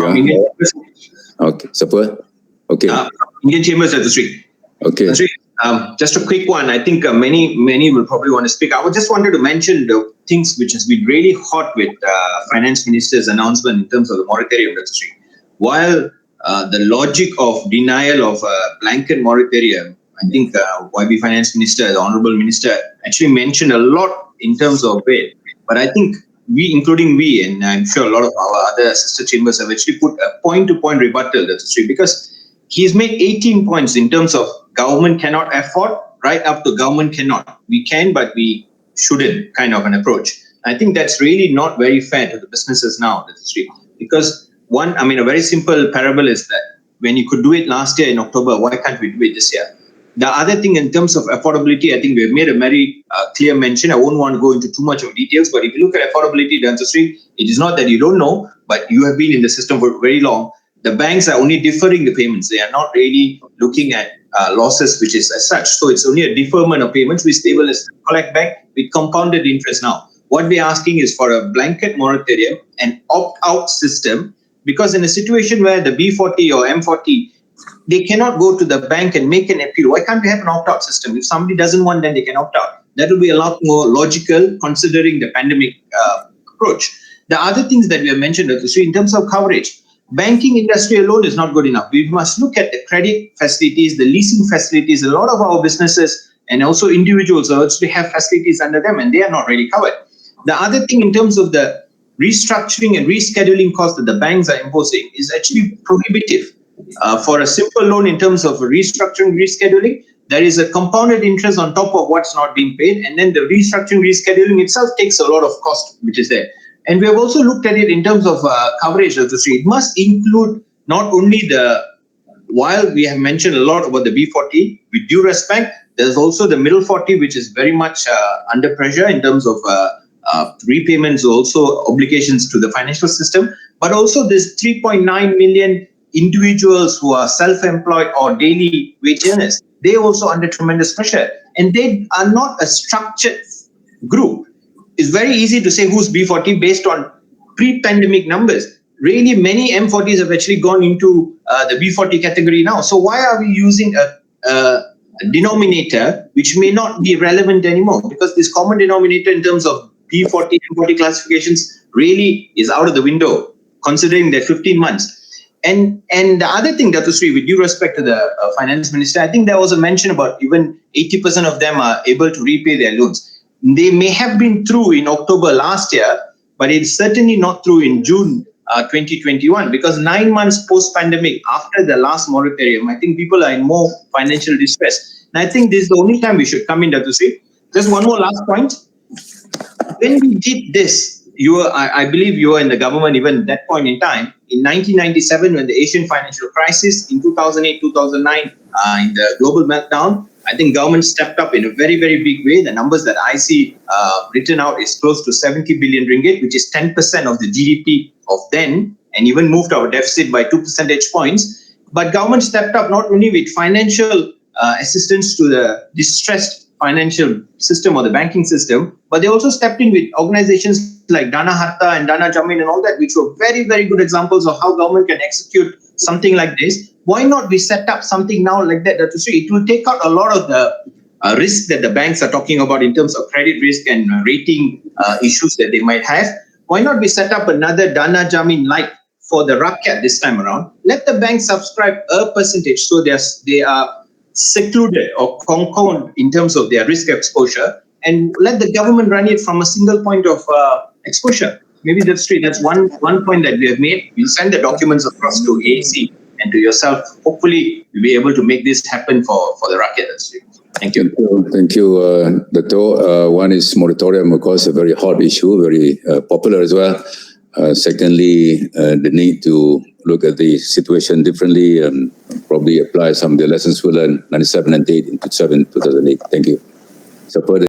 from Indian Chambers. Okay, support. Okay. Indian Chambers, Industri. Okay. Just a quick one. I think many will probably want to speak. I just wanted to mention the things which has been really hot with Finance Minister's announcement in terms of the moratorium industry. While the logic of denial of a blanket moratorium, I think YB Finance Minister, the Honourable Minister, actually mentioned a lot in terms of it. But I think including we, and I'm sure a lot of our other sister chambers have actually put a point-to-point rebuttal, because he's made 18 points in terms of government cannot afford, right up to government cannot. We can, but we shouldn't, kind of an approach. I think that's really not very fair to the businesses now, because a very simple parable is that when you could do it last year in October, why can't we do it this year? The other thing in terms of affordability, I think we've made a very clear mention. I won't want to go into too much of details, but if you look at affordability, Industri, it is not that you don't know, but you have been in the system for very long. The banks are only deferring the payments. They are not really looking at losses, which is as such. So it's only a deferment of payments, which they will collect back with compounded interest now. What we're asking is for a blanket moratorium and opt-out system, because in a situation where the B40 or M40, they cannot go to the bank and make an appeal. Why can't we have an opt-out system? If somebody doesn't want, then they can opt out. That will be a lot more logical considering the pandemic approach. The other things that we have mentioned, in terms of coverage, banking industry alone is not good enough. We must look at the credit facilities, the leasing facilities. A lot of our businesses and also individuals also have facilities under them, and they are not really covered. The other thing in terms of the restructuring and rescheduling costs that the banks are imposing is actually prohibitive. For a simple loan in terms of restructuring, rescheduling, there is a compounded interest on top of what's not being paid, and then the restructuring, rescheduling itself takes a lot of cost, which is there. And we have also looked at it in terms of coverage of the street. It must include not only while we have mentioned a lot about the B40, with due respect, there's also the middle 40, which is very much under pressure in terms of repayments, also obligations to the financial system, but also this 3.9 million individuals who are self-employed or daily wage earners. They also under tremendous pressure, and they are not a structured group. It's very easy to say who's B40 based on pre-pandemic numbers. Really, many M40s have actually gone into the B40 category now. So why are we using a denominator which may not be relevant anymore? Because this common denominator in terms of B40, M40 classifications really is out of the window, considering that 15 months. And the other thing, Datusri, with due respect to the finance minister, I think there was a mention about even 80% of them are able to repay their loans. They may have been through in October last year, but it's certainly not through in June 2021, because 9 months post-pandemic, after the last moratorium, I think people are in more financial distress. And I think this is the only time we should come in, Datusri. Just one more last point. When we did this, I believe you were in the government even at that point in time. In 1997, when the Asian financial crisis, in 2008, 2009, in the global meltdown, I think government stepped up in a very, very big way. The numbers that I see written out is close to 70 billion ringgit, which is 10% of the GDP of then, and even moved our deficit by 2 percentage points. But government stepped up not only with financial assistance to the distressed financial system or the banking system, but they also stepped in with organizations like Dana Harta and Dana Jamin and all that, which were very, very good examples of how government can execute something like this. Why not we set up something now like that? It will take out a lot of the risk that the banks are talking about in terms of credit risk and rating issues that they might have. Why not we set up another Dana Jamin like for the Rakyat this time around? Let the bank subscribe a percentage so they are secluded or concord in terms of their risk exposure, and let the government run it from a single point of exposure. Maybe that's one point that we have made. We'll send the documents across to AAC and to yourself. Hopefully, we'll be able to make this happen for the Rakyat industry. Thank you. Thank you, Dato. One is moratorium, of course, a very hot issue, very popular as well. Secondly, the need to look at the situation differently and probably apply some of the lessons we learned 97 and 8 into 2008. Thank you. Support.